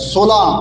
16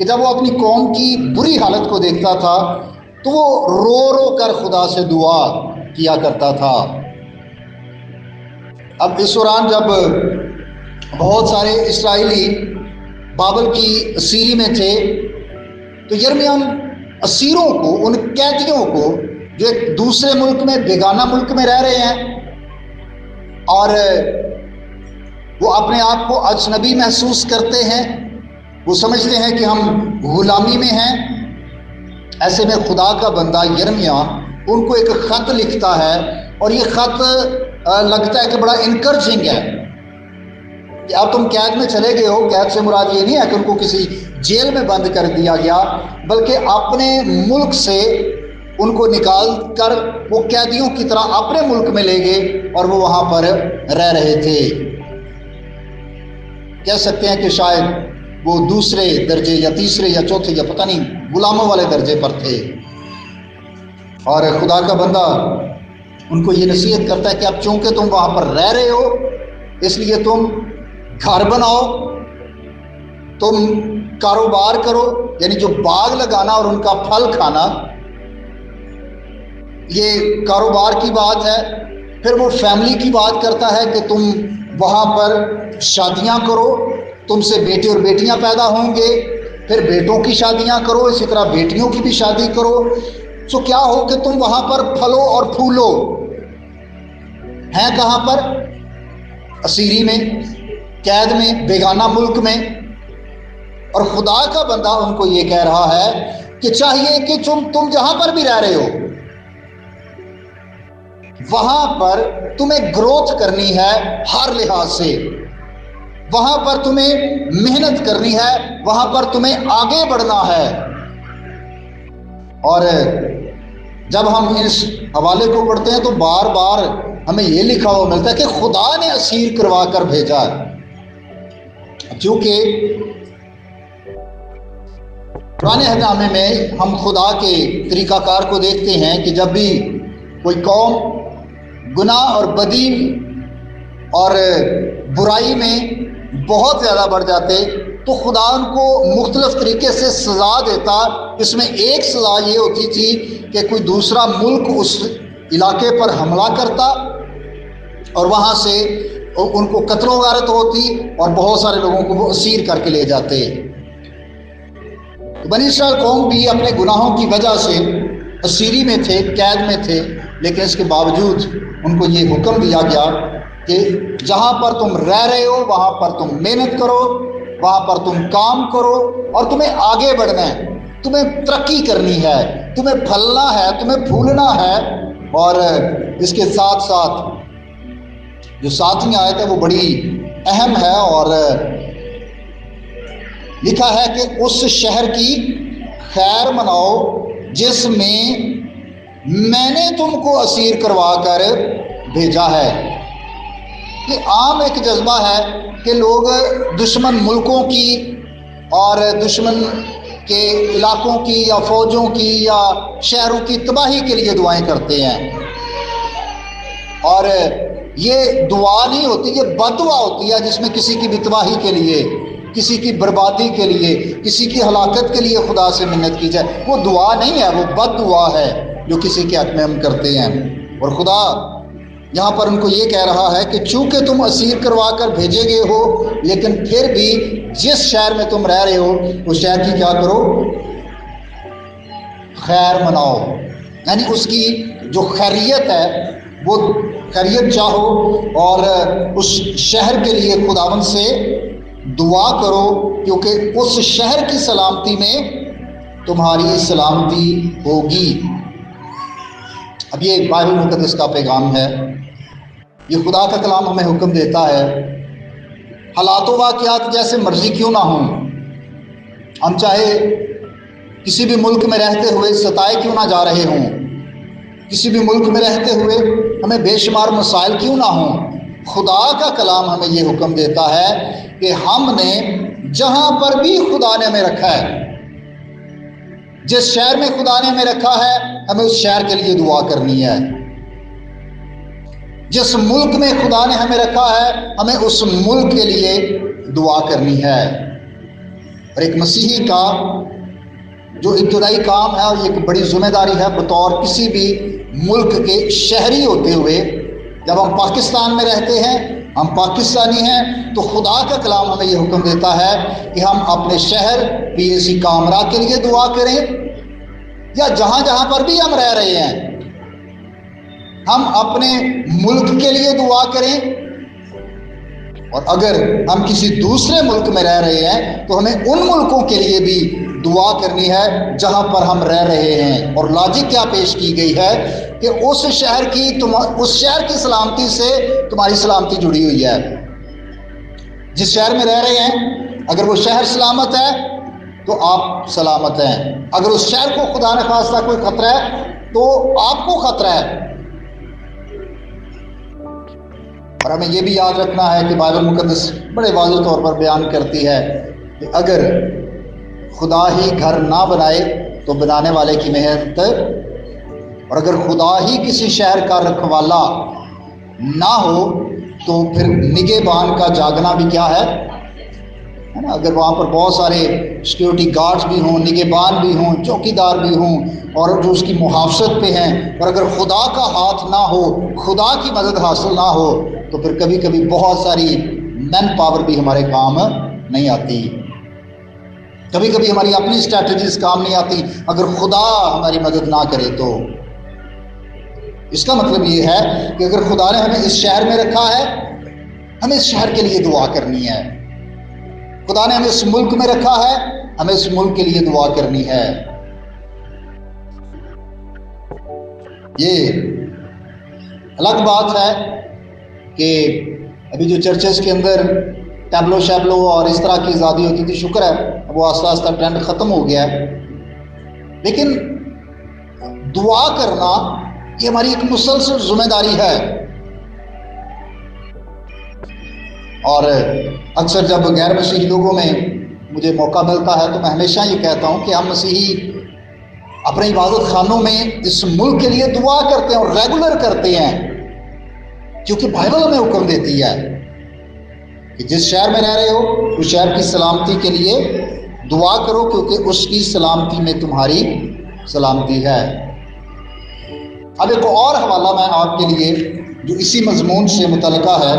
کہ جب وہ اپنی قوم کی بری حالت کو دیکھتا تھا تو وہ رو رو کر خدا سے دعا کیا کرتا تھا۔ اب اس دوران جب بہت سارے اسرائیلی بابل کی اسیری میں تھے تو یرمیہ ان اسیروں کو، ان قیدیوں کو جو ایک دوسرے ملک میں، بیگانہ ملک میں رہ رہے ہیں اور وہ اپنے آپ کو اجنبی محسوس کرتے ہیں، وہ سمجھتے ہیں کہ ہم غلامی میں ہیں، ایسے میں خدا کا بندہ یرمیہ ان کو ایک خط لکھتا ہے، اور یہ خط لگتا ہے کہ بڑا انکریجنگ ہے کہ اب تم قید میں چلے گئے ہو۔ قید سے مراد یہ نہیں ہے کہ ان کو کسی جیل میں بند کر دیا گیا، بلکہ اپنے ملک سے ان کو نکال کر وہ قیدیوں کی طرح اپنے ملک میں لے گئے اور وہ وہاں پر رہ رہے تھے۔ کہہ سکتے ہیں کہ شاید وہ دوسرے درجے یا تیسرے یا چوتھے یا پتہ نہیں غلاموں والے درجے پر تھے، اور خدا کا بندہ ان کو یہ نصیحت کرتا ہے کہ اب چونکہ تم وہاں پر رہ رہے ہو اس لیے تم گھر بناؤ، تم کاروبار کرو، یعنی جو باغ لگانا اور ان کا پھل کھانا، یہ کاروبار کی بات ہے۔ پھر وہ فیملی کی بات کرتا ہے کہ تم وہاں پر شادیاں کرو، تم سے بیٹے اور بیٹیاں پیدا ہوں گے، پھر بیٹوں کی شادیاں کرو، اسی طرح بیٹیوں کی بھی شادی کرو، سو کیا ہو کہ تم وہاں پر پھلو اور پھولو۔ ہیں کہاں پر؟ اسیری میں، قید میں، بیگانہ ملک میں۔ اور خدا کا بندہ ان کو یہ کہہ رہا ہے کہ چاہیے کہ تم جہاں پر بھی رہ رہے ہو وہاں پر تمہیں گروتھ کرنی ہے ہر لحاظ سے، وہاں پر تمہیں محنت کرنی ہے، وہاں پر تمہیں آگے بڑھنا ہے۔ اور جب ہم اس حوالے کو پڑھتے ہیں تو بار بار ہمیں یہ لکھا ہوا ملتا ہے کہ خدا نے اسیر کروا کر بھیجا ہے۔ چونکہ پرانے عہد نامے میں ہم خدا کے طریقہ کار کو دیکھتے ہیں کہ جب بھی کوئی قوم گناہ اور بدی اور برائی میں بہت زیادہ بڑھ جاتے تو خدا ان کو مختلف طریقے سے سزا دیتا۔ اس میں ایک سزا یہ ہوتی تھی کہ کوئی دوسرا ملک اس علاقے پر حملہ کرتا اور وہاں سے ان کو قتل و غارت ہوتی اور بہت سارے لوگوں کو وہ اسیر کر کے لے جاتے۔ بنی اسرائیل قوم بھی اپنے گناہوں کی وجہ سے اسیری میں تھے، قید میں تھے، لیکن اس کے باوجود ان کو یہ حکم دیا گیا کہ جہاں پر تم رہ رہے ہو وہاں پر تم محنت کرو، وہاں پر تم کام کرو، اور تمہیں آگے بڑھنا ہے، تمہیں ترقی کرنی ہے، تمہیں پھلنا ہے، تمہیں پھولنا ہے۔ اور اس کے ساتھ ساتھ جو ساتویں آیت ہے وہ بڑی اہم ہے، اور لکھا ہے کہ اس شہر کی خیر مناؤ جس میں میں نے تم کو اسیر کروا کر بھیجا ہے۔ یہ عام ایک جذبہ ہے کہ لوگ دشمن ملکوں کی اور دشمن کے علاقوں کی یا فوجوں کی یا شہروں کی تباہی کے لیے دعائیں کرتے ہیں، اور یہ دعا نہیں ہوتی، یہ بد دعا ہوتی ہے جس میں کسی کی بھی تباہی کے لیے، کسی کی بربادی کے لیے، کسی کی ہلاکت کے لیے خدا سے منت کی جائے۔ وہ دعا نہیں ہے، وہ بد دعا ہے جو کسی کے حق میں ہم کرتے ہیں۔ اور خدا یہاں پر ان کو یہ کہہ رہا ہے کہ چونکہ تم اسیر کروا کر بھیجے گئے ہو، لیکن پھر بھی جس شہر میں تم رہ رہے ہو اس شہر کی کیا کرو؟ خیر مناؤ، یعنی اس کی جو خیریت ہے وہ خیریت چاہو، اور اس شہر کے لیے خداوند سے دعا کرو، کیونکہ اس شہر کی سلامتی میں تمہاری سلامتی ہوگی۔ اب یہ بائبل مقدس کا پیغام ہے، یہ خدا کا کلام ہمیں حکم دیتا ہے، حالات و واقعات جیسے مرضی کیوں نہ ہوں، ہم چاہے کسی بھی ملک میں رہتے ہوئے ستائے کیوں نہ جا رہے ہوں، کسی بھی ملک میں رہتے ہوئے ہمیں بے شمار مسائل کیوں نہ ہوں، خدا کا کلام ہمیں یہ حکم دیتا ہے کہ ہم نے جہاں پر بھی خدا نے ہمیں رکھا ہے، جس شہر میں خدا نے ہمیں رکھا ہے، ہمیں اس شہر کے لیے دعا کرنی ہے۔ جس ملک میں خدا نے ہمیں رکھا ہے، ہمیں اس ملک کے لیے دعا کرنی ہے۔ اور ایک مسیحی کا جو ابتدائی کام ہے اور یہ ایک بڑی ذمہ داری ہے بطور کسی بھی ملک کے شہری ہوتے ہوئے، جب ہم پاکستان میں رہتے ہیں، ہم پاکستانی ہیں، تو خدا کا کلام ہمیں یہ حکم دیتا ہے کہ ہم اپنے شہر PAC کامرا کے لیے دعا کریں، یا جہاں جہاں پر بھی ہم رہ رہے ہیں ہم اپنے ملک کے لیے دعا کریں، اور اگر ہم کسی دوسرے ملک میں رہ رہے ہیں تو ہمیں ان ملکوں کے لیے بھی دعا کرنی ہے جہاں پر ہم رہ رہے ہیں۔ اور لاجک کیا پیش کی گئی ہے کہ اس شہر کی سلامتی سے تمہاری سلامتی جڑی ہوئی ہے۔ جس شہر میں رہ رہے ہیں اگر وہ شہر سلامت ہے تو آپ سلامت ہیں، اگر اس شہر کو خدا نہ خواستہ کوئی خطرہ ہے تو آپ کو خطرہ ہے۔ اور ہمیں یہ بھی یاد رکھنا ہے کہ بائبل مقدس بڑے واضح طور پر بیان کرتی ہے کہ اگر خدا ہی گھر نہ بنائے تو بنانے والے کی محنت، اور اگر خدا ہی کسی شہر کا رکھوالا نہ ہو تو پھر نگہبان کا جاگنا بھی کیا ہے نا؟ اگر وہاں پر بہت سارے سیکیورٹی گارڈز بھی ہوں، نگہبان بھی ہوں، چوکیدار بھی ہوں، اور جو اس کی محافظت پہ ہیں، اور اگر خدا کا ہاتھ نہ ہو، خدا کی مدد حاصل نہ ہو، تو پھر کبھی کبھی بہت ساری مین پاور بھی ہمارے کام نہیں آتی، کبھی کبھی ہماری اپنی اسٹریٹجیز کام نہیں آتی اگر خدا ہماری مدد نہ کرے تو۔ اس کا مطلب یہ ہے کہ اگر خدا نے ہمیں اس شہر میں رکھا ہے، ہمیں اس شہر کے لیے دعا کرنی ہے۔ خدا نے ہمیں اس ملک میں رکھا ہے، ہمیں اس ملک کے لیے دعا کرنی ہے۔ یہ الگ بات ہے کہ ابھی جو چرچز کے اندر ٹیبلو شیبلو اور اس طرح کی آزادی ہوتی تھی، شکر ہے اب وہ آہستہ آہستہ ٹرینڈ ختم ہو گیا ہے، لیکن دعا کرنا یہ ہماری ایک مسلسل ذمہ داری ہے۔ اور اکثر جب غیر مسیحی لوگوں میں مجھے موقع ملتا ہے تو میں ہمیشہ یہ کہتا ہوں کہ ہم مسیحی اپنے عبادت خانوں میں اس ملک کے لیے دعا کرتے ہیں اور ریگولر کرتے ہیں، کیونکہ بائبل ہمیں حکم دیتی ہے کہ جس شہر میں رہ رہے ہو اس شہر کی سلامتی کے لیے دعا کرو، کیونکہ اس کی سلامتی میں تمہاری سلامتی ہے۔ اب ایک اور حوالہ میں آپ کے لیے جو اسی مضمون سے متعلقہ ہے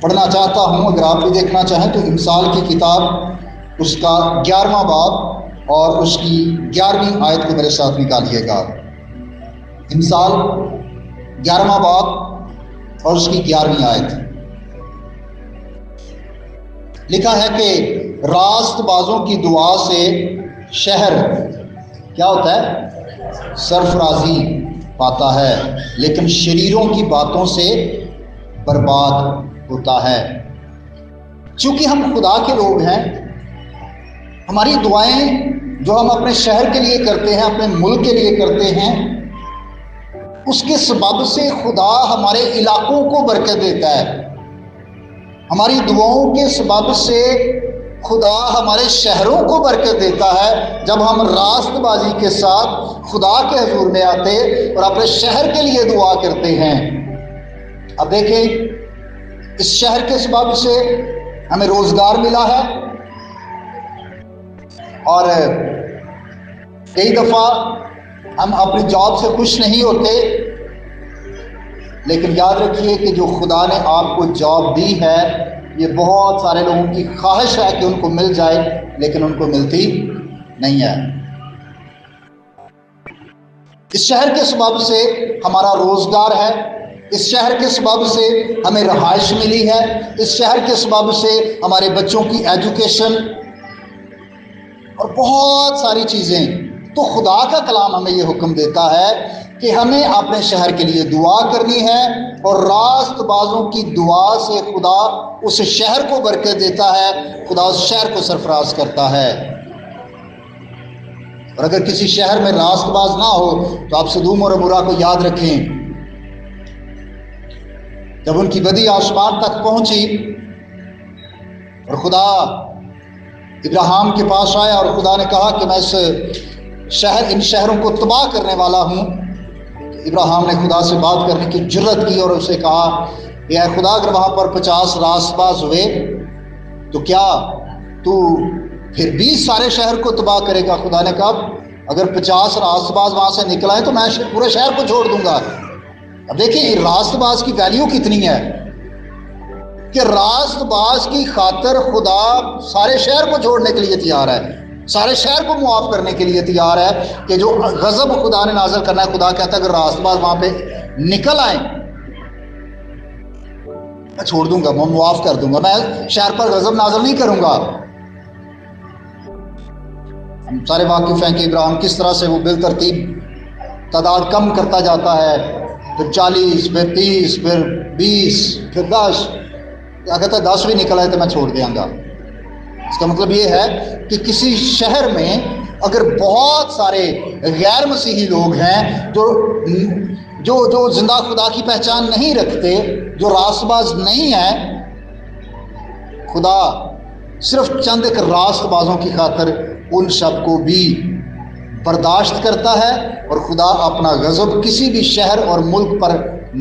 پڑھنا چاہتا ہوں، اگر آپ بھی دیکھنا چاہیں تو امثال کی کتاب اس کا 11واں باب اور اس کی 11ویں آیت کو میرے ساتھ نکالیے گا۔ امثال 11واں باب اور اس کی 11ویں آیت، لکھا ہے کہ راست بازوں کی دعا سے شہر کیا ہوتا ہے؟ سرفرازی پاتا ہے، لیکن شریروں کی باتوں سے برباد ہوتا ہے۔ چونکہ ہم خدا کے لوگ ہیں، ہماری دعائیں جو ہم اپنے شہر کے لیے کرتے ہیں، اپنے ملک کے لیے کرتے ہیں، اس کے سبب سے خدا ہمارے علاقوں کو برکت دیتا ہے۔ ہماری دعاؤں کے سبب سے خدا ہمارے شہروں کو برکت دیتا ہے جب ہم راست بازی کے ساتھ خدا کے حضور میں آتے اور اپنے شہر کے لیے دعا کرتے ہیں۔ اب دیکھیں، اس شہر کے سبب سے ہمیں روزگار ملا ہے، اور کئی دفعہ ہم اپنی جاب سے خوش نہیں ہوتے، لیکن یاد رکھیے کہ جو خدا نے آپ کو جاب دی ہے یہ بہت سارے لوگوں کی خواہش ہے کہ ان کو مل جائے، لیکن ان کو ملتی نہیں ہے۔ اس شہر کے سبب سے ہمارا روزگار ہے، اس شہر کے سبب سے ہمیں رہائش ملی ہے، اس شہر کے سبب سے ہمارے بچوں کی ایجوکیشن اور بہت ساری چیزیں۔ تو خدا کا کلام ہمیں یہ حکم دیتا ہے کہ ہمیں اپنے شہر کے لیے دعا کرنی ہے، اور راست بازوں کی دعا سے خدا اس شہر کو برکت دیتا ہے، خدا اس شہر کو سرفراز کرتا ہے۔ اور اگر کسی شہر میں راست باز نہ ہو تو آپ سدوم اور عمورہ کو یاد رکھیں، جب ان کی بدی آسمان تک پہنچی اور خدا ابراہیم کے پاس آیا اور خدا نے کہا کہ میں ان شہروں کو تباہ کرنے والا ہوں، ابراہیم نے خدا سے بات کرنے کی جرت کی اور اسے کہا کہ اے خدا، اگر وہاں پر 50 راست باز ہوئے تو کیا تو پھر بھی سارے شہر کو تباہ کرے گا. خدا نے کہا اگر 50 راست باز وہاں سے نکل آئے تو میں پورے شہر کو چھوڑ دوں گا. اب دیکھیں راست باز کی ویلیو کتنی ہے کہ راست باز کی خاطر خدا سارے شہر کو چھوڑنے کے لیے تیار ہے, سارے شہر کو معاف کرنے کے لیے تیار ہے. کہ جو غضب خدا نے نازل کرنا ہے, خدا کہتا ہے اگر راست باز وہاں پہ نکل آئیں میں چھوڑ دوں گا, میں معاف کر دوں گا, میں شہر پر غضب نازل نہیں کروں گا. ہم سارے واقف ہیں کہ ابراہیم کس طرح سے وہ بالترتیب تعداد کم کرتا جاتا ہے, پھر 40, پھر 30, پھر 20, پھر 10. کیا کہتا ہے 10 بھی نکل آئے تو میں چھوڑ دوں گا. اس کا مطلب یہ ہے کہ کسی شہر میں اگر بہت سارے غیر مسیحی لوگ ہیں جو زندہ خدا کی پہچان نہیں رکھتے, جو راست باز نہیں ہیں, خدا صرف چند ایک راست بازوں کی خاطر ان سب کو بھی برداشت کرتا ہے, اور خدا اپنا غضب کسی بھی شہر اور ملک پر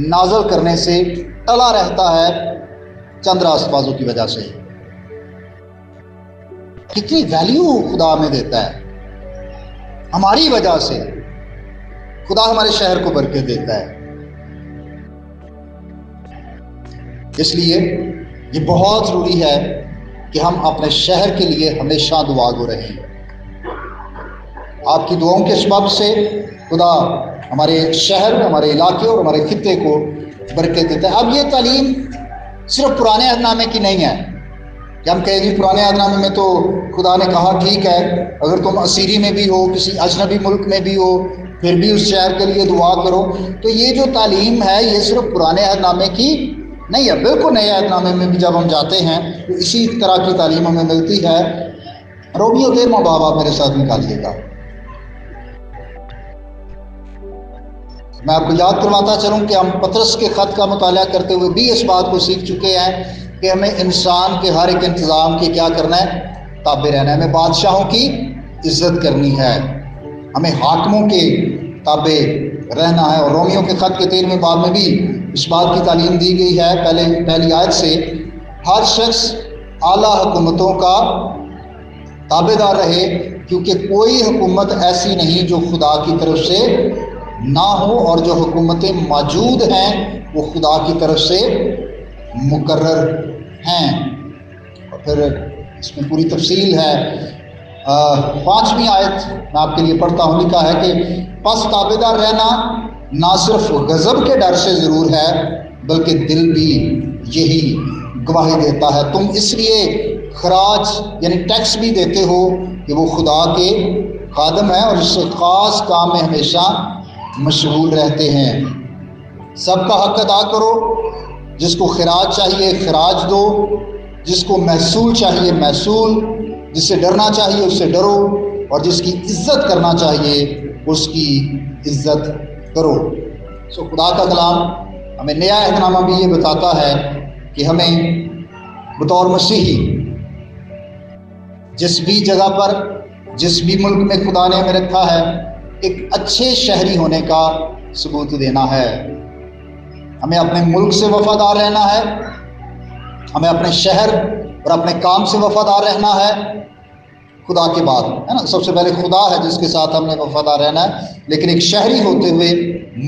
نازل کرنے سے ٹلا رہتا ہے چند راست بازوں کی وجہ سے. کتنی ویلیو خدا ہمیں دیتا ہے, ہماری وجہ سے خدا ہمارے شہر کو برکت دیتا ہے. اس لیے یہ بہت ضروری ہے کہ ہم اپنے شہر کے لیے ہمیشہ دعا گو رہیں. آپ کی دعاؤں کے سبب سے خدا ہمارے شہر, ہمارے علاقے اور ہمارے خطے کو برکت دیتا ہے. اب یہ تعلیم صرف پرانے عہد نامے کی نہیں ہے کہ ہم کہیں جی پرانے عہد نامے میں تو خدا نے کہا ٹھیک ہے اگر تم اسیری میں بھی ہو, کسی اجنبی ملک میں بھی ہو, پھر بھی اس شہر کے لیے دعا کرو. تو یہ جو تعلیم ہے یہ صرف پرانے عہد نامے کی نہیں ہے, بالکل نئے عہد نامے میں بھی جب ہم جاتے ہیں تو اسی طرح کی تعلیم ہمیں ملتی ہے. رومیو 13واں باب آپ میرے ساتھ نکالیے گا. میں آپ کو یاد کرواتا چلوں کہ ہم پطرس کے خط کا مطالعہ کرتے ہوئے بھی اس بات کو سیکھ چکے ہیں کہ ہمیں انسان کے ہر ایک انتظام کے کیا کرنا ہے, تابع رہنا ہے. ہمیں بادشاہوں کی عزت کرنی ہے, ہمیں حاکموں کے تابع رہنا ہے. اور رومیو کے خط کے 13ویں باب میں بھی اس بات کی تعلیم دی گئی ہے پہلی آیت سے, ہر شخص اعلیٰ حکومتوں کا تابع دار رہے کیونکہ کوئی حکومت ایسی نہیں جو خدا کی طرف سے نہ ہو, اور جو حکومتیں موجود ہیں وہ خدا کی طرف سے مقرر ہیں. اور پھر اس میں پوری تفصیل ہے. 5ویں آیت میں آپ کے لیے پڑھتا ہوں, لکھا ہے کہ پس تابع دار رہنا نہ صرف غضب کے ڈر سے ضرور ہے بلکہ دل بھی یہی گواہی دیتا ہے. تم اس لیے خراج یعنی ٹیکس بھی دیتے ہو کہ وہ خدا کے خادم ہیں اور اس سے خاص کام میں ہمیشہ مشغول رہتے ہیں. سب کا حق ادا کرو, جس کو خراج چاہیے خراج دو, جس کو محصول چاہیے محصول, جس سے ڈرنا چاہیے اس سے ڈرو, اور جس کی عزت کرنا چاہیے اس کی عزت کرو. سو خدا کا کلام ہمیں نیا عہد نامہ بھی یہ بتاتا ہے کہ ہمیں بطور مسیحی جس بھی جگہ پر جس بھی ملک میں خدا نے ہمیں رکھا ہے ایک اچھے شہری ہونے کا ثبوت دینا ہے. ہمیں اپنے ملک سے وفادار رہنا ہے, ہمیں اپنے شہر اور اپنے کام سے وفادار رہنا ہے. خدا کے بعد ہے نا سب سے پہلے خدا ہے جس کے ساتھ ہم نے وفادار رہنا ہے, لیکن ایک شہری ہوتے ہوئے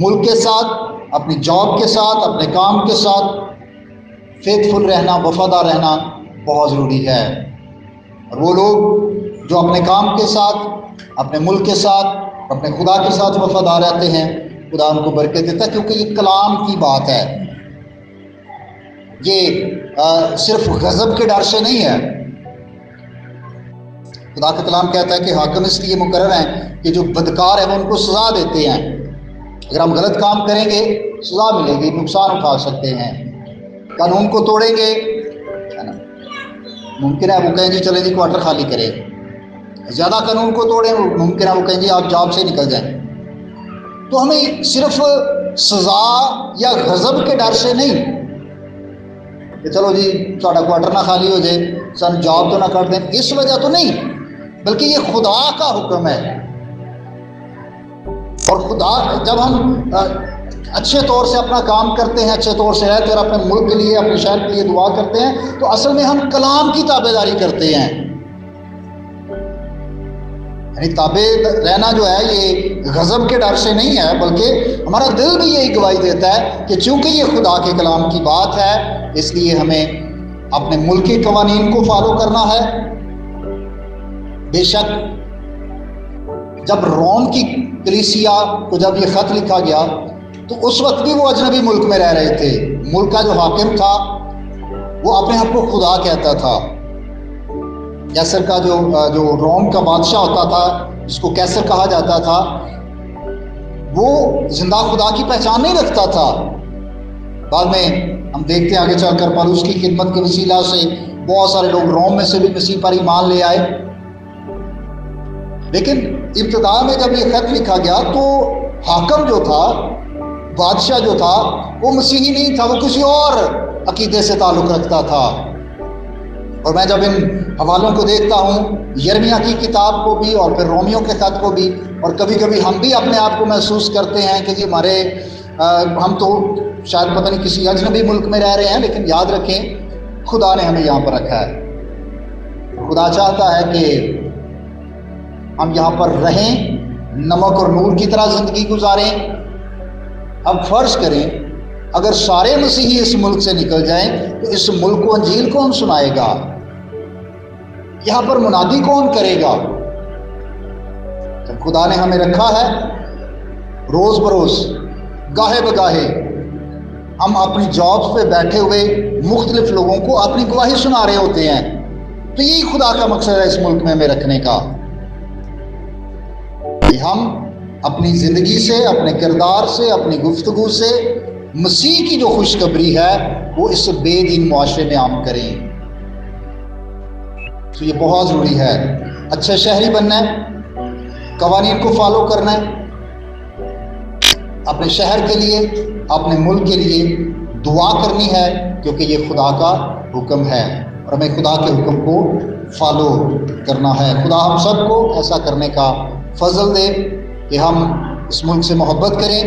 ملک کے ساتھ, اپنی جاب کے ساتھ, اپنے کام کے ساتھ فیتھفل رہنا, وفادار رہنا بہت ضروری ہے. اور وہ لوگ جو اپنے کام کے ساتھ, اپنے ملک کے ساتھ, اپنے خدا کے ساتھ وفادار رہتے ہیں, خدا ان کو برکت دیتا ہے, کیونکہ یہ کلام کی بات ہے. یہ صرف غضب کے ڈر سے نہیں ہے. خدا کا کلام کہتا ہے کہ حاکم اس لیے مقرر ہیں کہ جو بدکار ہیں وہ ان کو سزا دیتے ہیں. اگر ہم غلط کام کریں گے سزا ملے گی, نقصان اٹھا سکتے ہیں. قانون کو توڑیں گے ہے نا, ممکن ہے وہ کہیں جی چلیں جی کوارٹر خالی کریں. زیادہ قانون کو توڑیں ممکن ہے وہ کہیں جی آپ جاب سے نکل جائیں. تو ہمیں صرف سزا یا غضب کے ڈر سے نہیں کہ چلو جی تھوڑا کوارٹر نہ خالی ہو جائے, سن جاب تو نہ کر دیں, اس وجہ تو نہیں, بلکہ یہ خدا کا حکم ہے. اور خدا جب ہم اچھے طور سے اپنا کام کرتے ہیں, اچھے طور سے رہتے اور اپنے ملک کے لیے اپنے شہر کے لیے دعا کرتے ہیں, تو اصل میں ہم کلام کی تابع داری کرتے ہیں. یعنی تابع رہنا جو ہے یہ غضب کے ڈر سے نہیں ہے، بلکہ ہمارا دل بھی یہی گواہی دیتا ہے کہ چونکہ یہ خدا کے کلام کی بات ہے، اس لیے ہمیں اپنے ملک کے قوانین کو فالو کرنا ہے۔ بے شک جب روم کی کلیسیا کو جب یہ خط لکھا گیا تو اس وقت بھی وہ اجنبی ملک میں رہ رہے تھے۔ ملک کا جو حاکم تھا وہ اپنے آپ کو خدا کہتا تھا۔ کیسر کا جو روم کا بادشاہ ہوتا تھا، جس کو کیسر کہا جاتا تھا، وہ زندہ خدا کی پہچان نہیں رکھتا تھا۔ بعد میں ہم دیکھتے ہیں آگے چل کر پالوس کی خدمت کے وسیلہ سے بہت سارے لوگ روم میں سے بھی مسیح پر ایمان لے آئے، لیکن ابتدا میں جب یہ خط لکھا گیا تو حاکم جو تھا، بادشاہ جو تھا، وہ مسیحی نہیں تھا، وہ کسی اور عقیدے سے تعلق رکھتا تھا۔ اور میں جب ان حوالوں کو دیکھتا ہوں، یرمیہ کی کتاب کو بھی اور پھر رومیوں کے خط کو بھی، اور کبھی کبھی ہم بھی اپنے آپ کو محسوس کرتے ہیں کہ جی ہم تو شاید پتہ نہیں کسی اجنبی ملک میں رہ رہے ہیں، لیکن یاد رکھیں خدا نے ہمیں یہاں پر رکھا ہے۔ خدا چاہتا ہے کہ ہم یہاں پر رہیں، نمک اور نور کی طرح زندگی گزاریں۔ اب فرض کریں اگر سارے مسیحی اس ملک سے نکل جائیں تو اس ملک کو انجیل کون سنائے گا؟ یہاں پر منادی کون کرے گا؟ جب خدا نے ہمیں رکھا ہے، روز بروز گاہے بگاہے ہم اپنی جابس پہ بیٹھے ہوئے مختلف لوگوں کو اپنی گواہی سنا رہے ہوتے ہیں، تو یہی خدا کا مقصد ہے اس ملک میں ہمیں رکھنے کا، کہ ہم اپنی زندگی سے، اپنے کردار سے، اپنی گفتگو سے مسیح کی جو خوشخبری ہے وہ اس بے دین معاشرے میں عام کریں۔ تو یہ بہت ضروری ہے۔ اچھا شہری بننا ہے، قوانین کو فالو کرنا ہے، اپنے شہر کے لیے، اپنے ملک کے لیے دعا کرنی ہے، کیونکہ یہ خدا کا حکم ہے اور ہمیں خدا کے حکم کو فالو کرنا ہے۔ خدا ہم سب کو ایسا کرنے کا فضل دے کہ ہم اس ملک سے محبت کریں،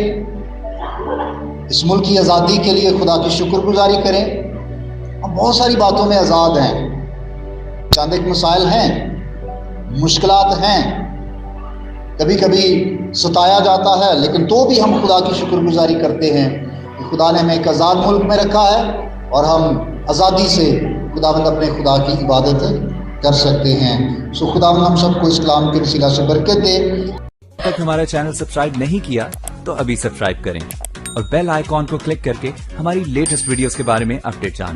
اس ملک کی آزادی کے لیے خدا کی شکر گزاری کریں۔ ہم بہت ساری باتوں میں آزاد ہیں، چند ایک مسائل ہیں، مشکلات ہیں، کبھی کبھی ستایا جاتا ہے، لیکن تو بھی ہم خدا کی شکر گزاری کرتے ہیں کہ خدا نے ہمیں ایک آزاد ملک میں رکھا ہے اور ہم آزادی سے خداوند اپنے خدا کی عبادت کر سکتے ہیں۔ سو خداوند ہم سب کو اس کلام کے وسیلہ سے برکت دے۔ اب تک ہمارا چینل سبسکرائب نہیں کیا تو ابھی سبسکرائب کریں اور بیل آئیکن کو کلک کر کے ہماری لیٹسٹ ویڈیوز کے بارے میں اپڈیٹ جانیں۔